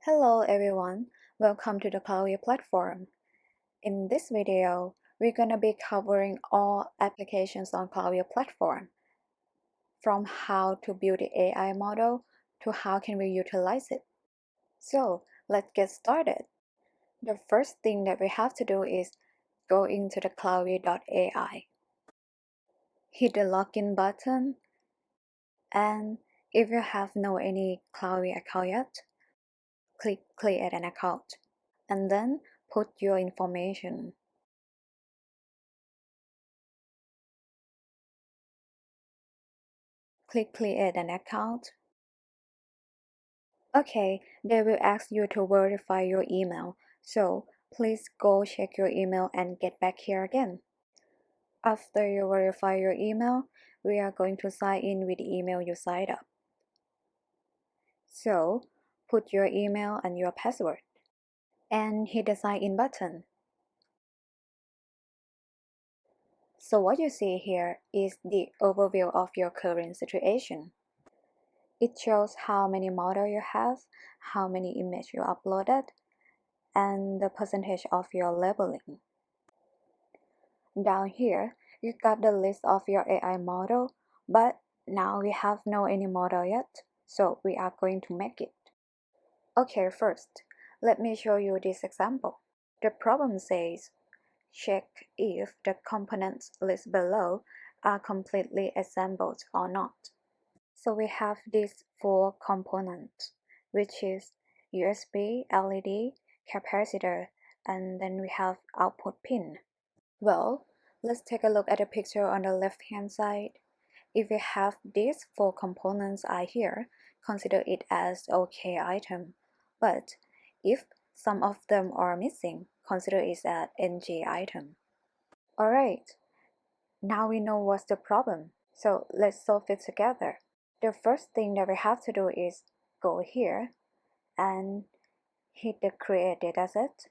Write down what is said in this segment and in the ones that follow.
Hello everyone, welcome to the Clavi platform. In this video, we're gonna be covering all applications on Clavi platform, from how to build the AI model to how can we utilize it. So let's get started. The first thing that we have to do is go into the clavi.ai. Hit the login button, and if you have no any Clavi account yet, click create an account and then put your information. Click create an account. Okay, they will ask you to verify your email, so please go check your email and get back here again. After you verify your email, we are going to sign in with the email you signed up. So put your email and your password and hit the sign in button. So what you see here is the overview of your current situation. It shows how many models you have, how many images you uploaded, and the percentage of your labeling. Down here, you got the list of your AI model, but now we have no any model yet, so we are going to make it. Okay, first, let me show you this example. The problem says, check if the components listed below are completely assembled or not. So we have these four components, which is USB, LED, capacitor, and then we have output pin. Well, let's take a look at the picture on the left hand side. If we have these four components are here, consider it as OK item. But if some of them are missing, consider it as NG item. Alright, now we know what's the problem. So let's solve it together. The first thing that we have to do is go here and hit the create dataset.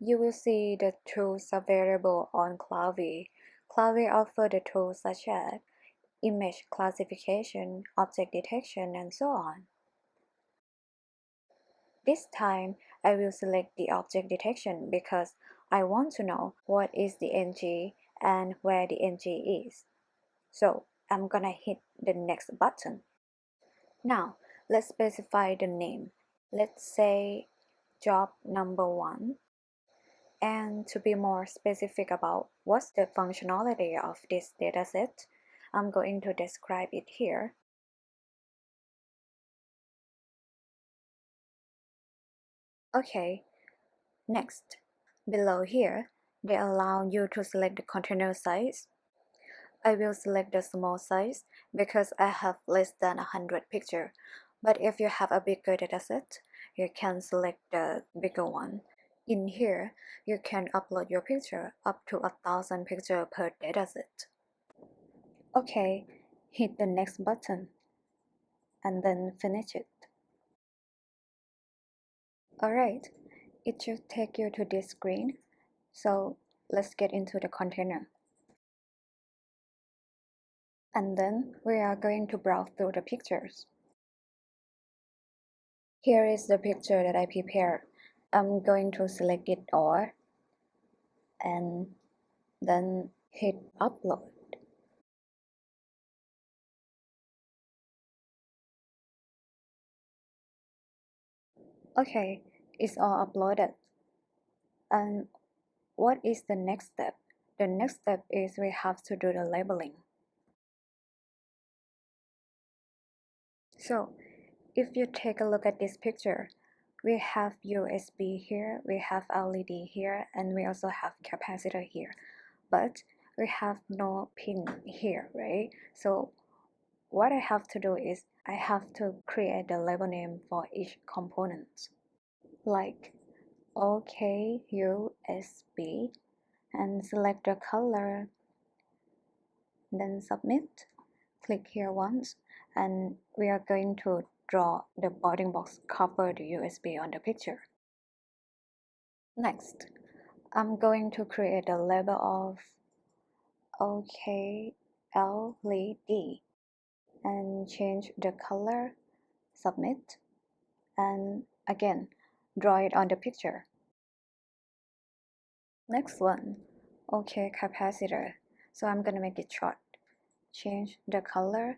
You will see the tools available on Clavi. Clavi offers the tools such as image classification, object detection, and so on. This time, I will select the object detection because I want to know what is the NG and where the NG is. So I'm gonna hit the next button. Now, let's specify the name. Let's say job number 1. And to be more specific about what's the functionality of this dataset, I'm going to describe it here. Okay, next, below here, they allow you to select the container size. I will select the small size because I have less than 100 pictures. But if you have a bigger dataset, you can select the bigger one. In here, you can upload your picture up to 1,000 pictures per dataset. Okay, hit the next button and then finish it. Alright, it should take you to this screen. So let's get into the container. And then we are going to browse through the pictures. Here is the picture that I prepared. I'm going to select it all and then hit upload. Okay, it's all uploaded. And what is the next step? The next step is we have to do the labeling. So if you take a look at this picture, we have USB here, we have LED here, and we also have capacitor here. But we have no pin here, right? So what I have to do is I have to create the label name for each component, like OK USB, and select the color, then submit. Click here once, and we are going to draw the bounding box cover the USB on the picture. Next, I'm going to create a label of OK LED and change the color submit, and again, draw it on the picture. Next one, OK capacitor. So I'm gonna make it short. Change the color,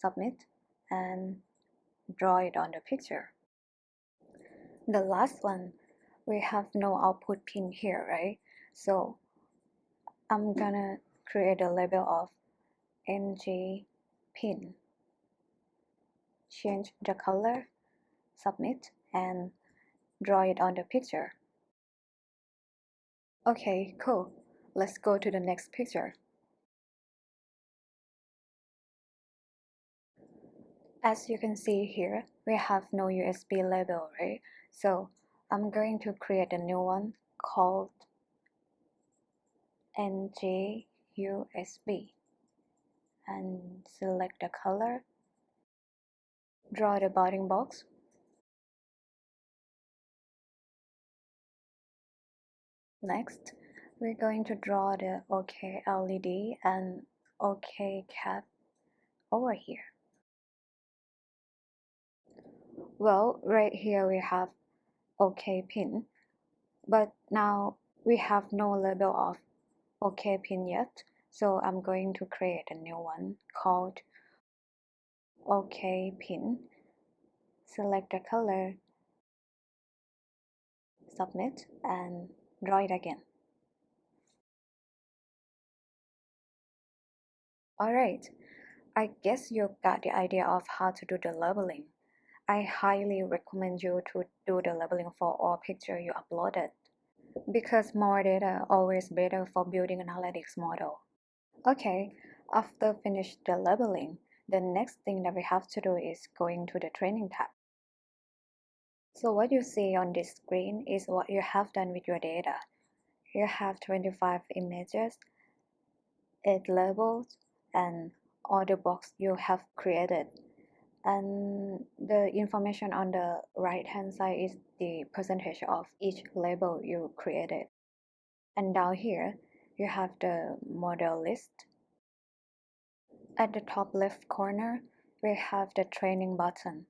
submit, and draw it on the picture. The last one, we have no output pin here, right? So I'm gonna create a label of ng pin. Change the color, submit, and draw it on the picture. Okay, cool. Let's go to the next picture. As you can see here, we have no USB label, right? So I'm going to create a new one called ng USB and select the color, draw the bounding box. Next, we're going to draw the OK LED and OK cap over here. Well, right here we have OK pin, but now we have no label of OK pin yet, so I'm going to create a new one called OK pin. Select the color, submit, and draw it again. Alright, I guess you got the idea of how to do the labeling. I highly recommend you to do the labeling for all pictures you uploaded, because more data always better for building analytics model. Okay, after finish the labeling, the next thing that we have to do is going to the training tab. So what you see on this screen is what you have done with your data. You have 25 images, 8 labels, and all the box you have created. And the information on the right hand side is the percentage of each label you created. And down here, you have the model list. At the top left corner, we have the training button.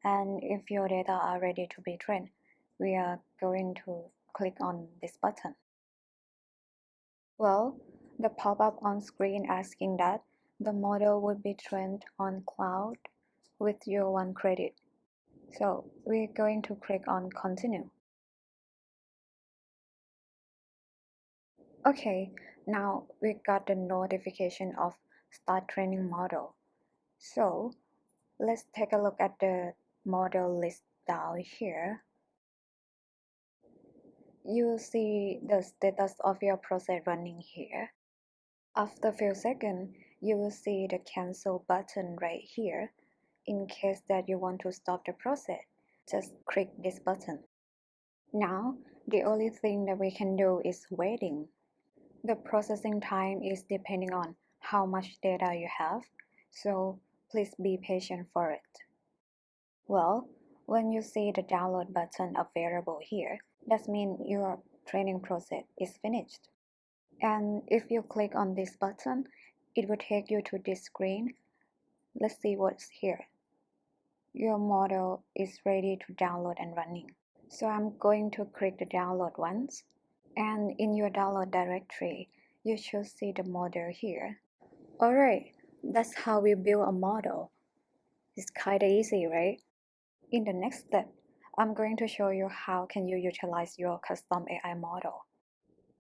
And if your data are ready to be trained, we are going to click on this button. Well, the pop-up on screen asking that the model would be trained on cloud with your 1 credit. So we're going to click on continue. Okay, now we got the notification of start training model. So let's take a look at the model list down here. You will see the status of your process running here. After a few seconds, you will see the cancel button right here. In case that you want to stop the process, just click this button. Now, the only thing that we can do is waiting. The processing time is depending on how much data you have, so please be patient for it. Well, when you see the download button available here, that means your training process is finished. And if you click on this button, it will take you to this screen. Let's see what's here. Your model is ready to download and running. So I'm going to click the download once. And in your download directory, you should see the model here. Alright, that's how we build a model. It's kinda easy, right? In the next step, I'm going to show you how can you utilize your custom AI model.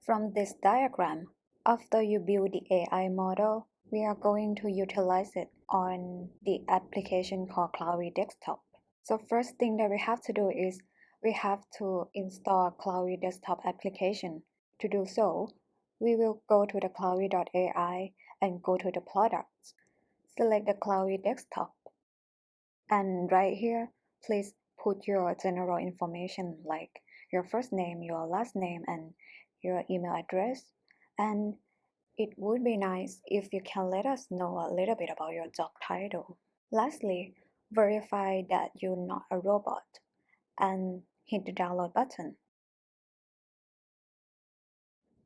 From this diagram, after you build the AI model, we are going to utilize it on the application called CLAVI Desktop. So first thing that we have to do is we have to install CLAVI Desktop application. To do so, we will go to the clavi.ai and go to the products. Select the CLAVI Desktop. And right here, please put your general information like your first name, your last name, and your email address. And it would be nice if you can let us know a little bit about your job title. Lastly, verify that you're not a robot and hit the download button.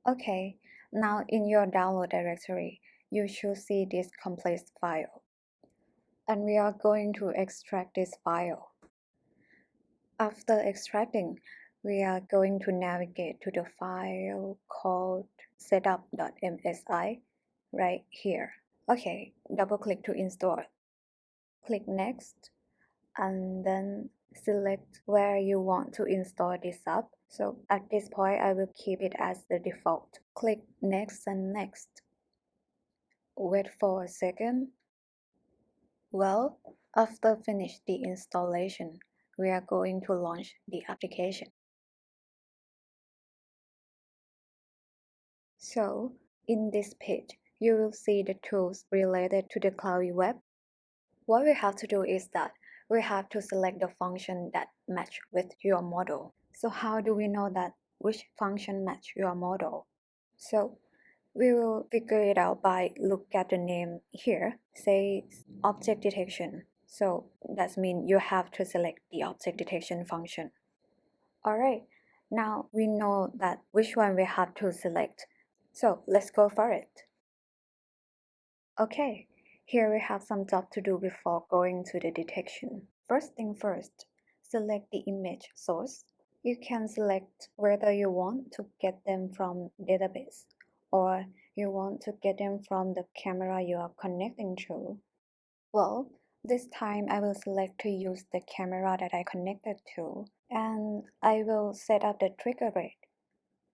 Okay, now in your download directory, you should see this complete file. and we are going to extract this file. After extracting, we are going to navigate to the file called setup.msi right here. Okay, double click to install. Click next and then select where you want to install this up. So at this point, I will keep it as the default. Click next and next. Wait for a second. Well, after finish the installation, we are going to launch the application. So, in this page, you will see the tools related to the Clavi web. What we have to do is that we have to select the function that match with your model. So how do we know that which function match your model? So we will figure it out by look at the name here, say object detection. So that means you have to select the object detection function. Alright, now we know that which one we have to select. So let's go for it. Okay, here we have some job to do before going to the detection. First thing first, select the image source. You can select whether you want to get them from database or you want to get them from the camera you are connecting to. Well, this time I will select to use the camera that I connected to, and I will set up the trigger rate.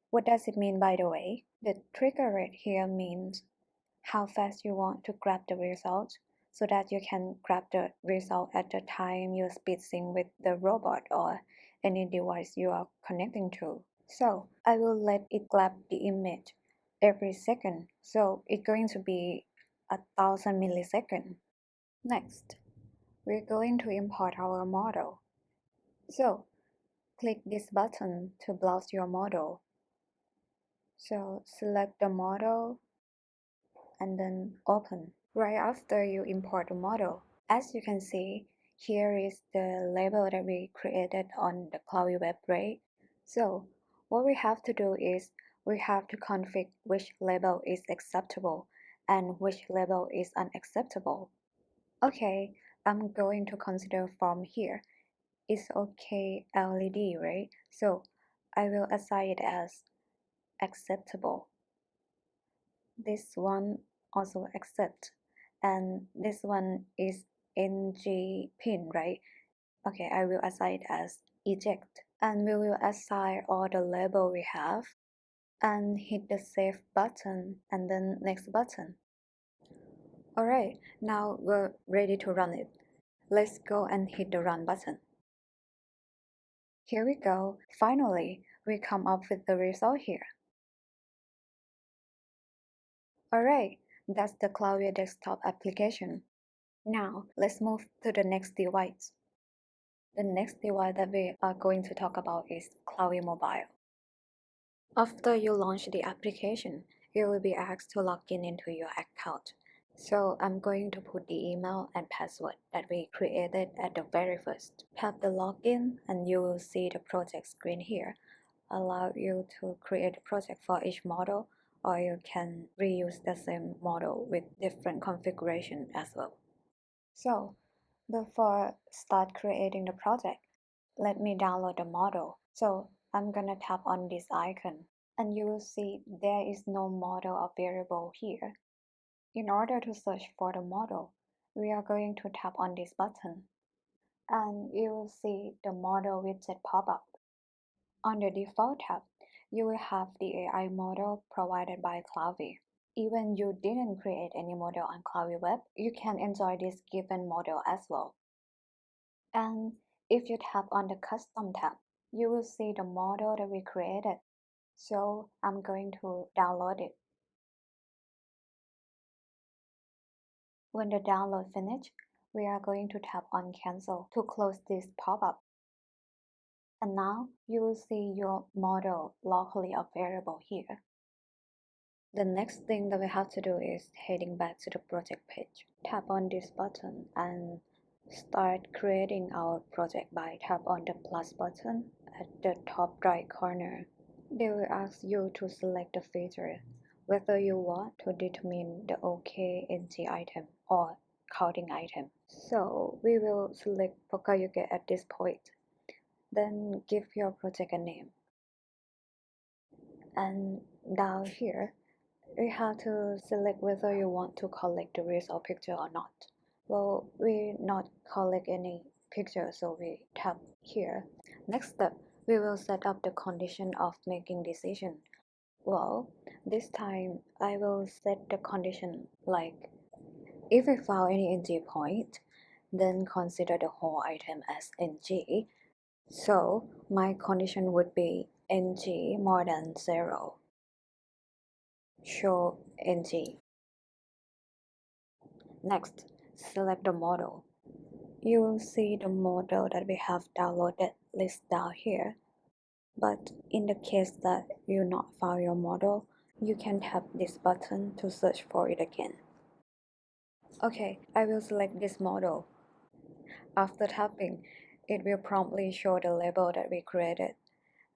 What does it mean, by the way? The trigger rate here means how fast you want to grab the result so that you can grab the result at the time you speed sync with the robot or any device you are connecting to. So I will let it grab the image every second, so it's going to be 1000 milliseconds. Next, we're going to import our model. So click this button to browse your model. So select the model and then open. Right after you import the model, as you can see, here is the label that we created on the Clavi web, right? So what we have to do is we have to configure which label is acceptable and which label is unacceptable. Okay, I'm going to consider from here. It's okay LED, right? So I will assign it as acceptable. This one also accept, and this one is NG pin, right? Okay, I will assign it as eject, and we will assign all the label we have and hit the save button and then next button. Alright, now we're ready to run it. Let's go and hit the run button. Here we go. Finally, we come up with the result here. Alright, that's the Clavi desktop application. Now, let's move to the next device. The next device that we are going to talk about is Clavi Mobile. After you launch the application, you will be asked to log in into your account. So I'm going to put the email and password that we created at the very first. Tap the login and you will see the project screen here. Allow you to create a project for each model, or you can reuse the same model with different configuration as well. So before start creating the project, let me download the model. So I'm gonna tap on this icon and you will see there is no model available here. In order to search for the model, we are going to tap on this button and you will see the model widget pop up. On the default tab, you will have the AI model provided by Clavi. Even you didn't create any model on Clavi web, you can enjoy this given model as well. And if you tap on the custom tab, you will see the model that we created. So I'm going to download it. When the download finishes, we are going to tap on cancel to close this pop-up. And now you will see your model locally available here. The next thing that we have to do is heading back to the project page. Tap on this button and start creating our project by tap on the plus button at the top right corner. They will ask you to select the feature, whether you want to determine the OKNG item or counting item. So we will select Pokayuke at this point. Then give your project a name. And down here, we have to select whether you want to collect the rest of picture or not. Well, we not collect any picture, so we tap here. Next step, we will set up the condition of making decision. Well, this time I will set the condition like if we found any NG point, then consider the whole item as NG. So my condition would be NG more than 0. Show NG. Next, select the model. You will see the model that we have downloaded list down here. But in the case that you not found your model, you can tap this button to search for it again. Okay, I will select this model. After tapping, it will promptly show the label that we created,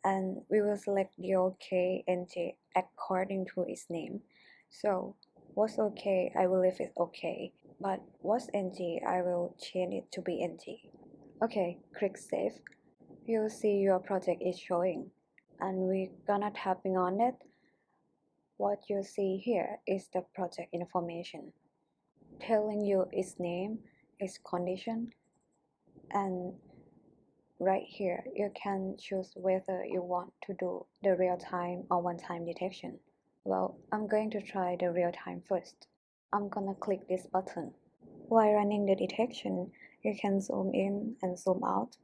and we will select the OK NG according to its name. So what's OK, I will leave it OK, but what's NG, I will change it to be NG. Okay, click Save. You'll see your project is showing, and we're gonna tapping on it. What you see here is the project information, telling you its name, its condition, and right here you can choose whether you want to do the real-time or one-time detection. Well, I'm going to try the real-time first. I'm gonna click this button. While running the detection, you can zoom in and zoom out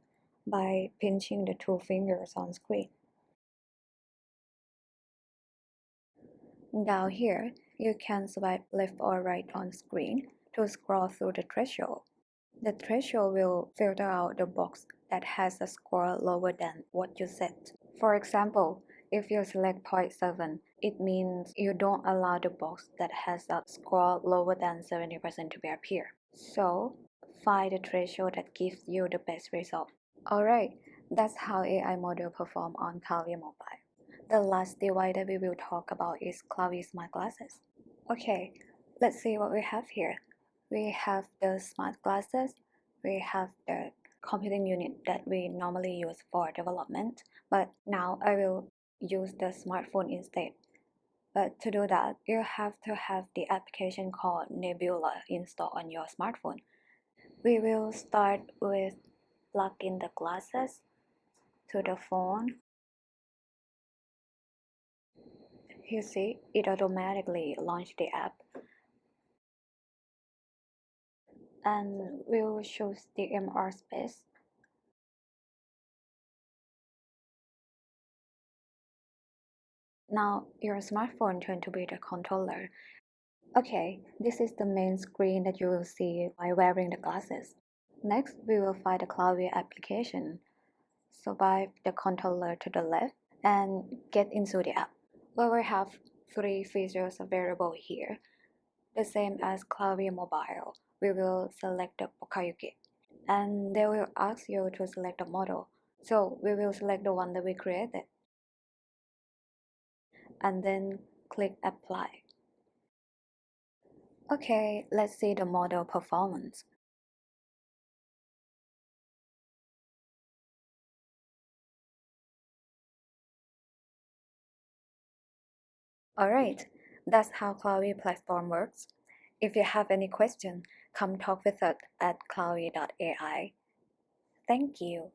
by pinching the two fingers on screen. Down here, you can swipe left or right on screen to scroll through the threshold. The threshold will filter out the box that has a score lower than what you set. For example, if you select 0.7, it means you don't allow the box that has a score lower than 70% to appear. So, find the threshold that gives you the best result. Alright, that's how AI model perform on Clavi mobile. The last device that we will talk about is Clavi smart glasses. Okay, let's see what we have here. We have the smart glasses, we have the computing unit that we normally use for development, but now I will use the smartphone instead. But to do that, you have to have the application called Nebula installed on your smartphone. We will start with plug in the glasses to the phone. You see, it automatically launched the app, and we will choose the MR space. Now your smartphone turned to be the controller. Okay, this is the main screen that you will see while wearing the glasses. Next, we will find the Clavi application. Swipe the controller to the left and get into the app. We will have 3 features available here. The same as Clavi mobile, we will select the Pokayuki, and they will ask you to select a model. So we will select the one that we created, and then click Apply. Okay, let's see the model performance. Alright, that's how Clavi platform works. If you have any question, come talk with us at clavi.ai. Thank you.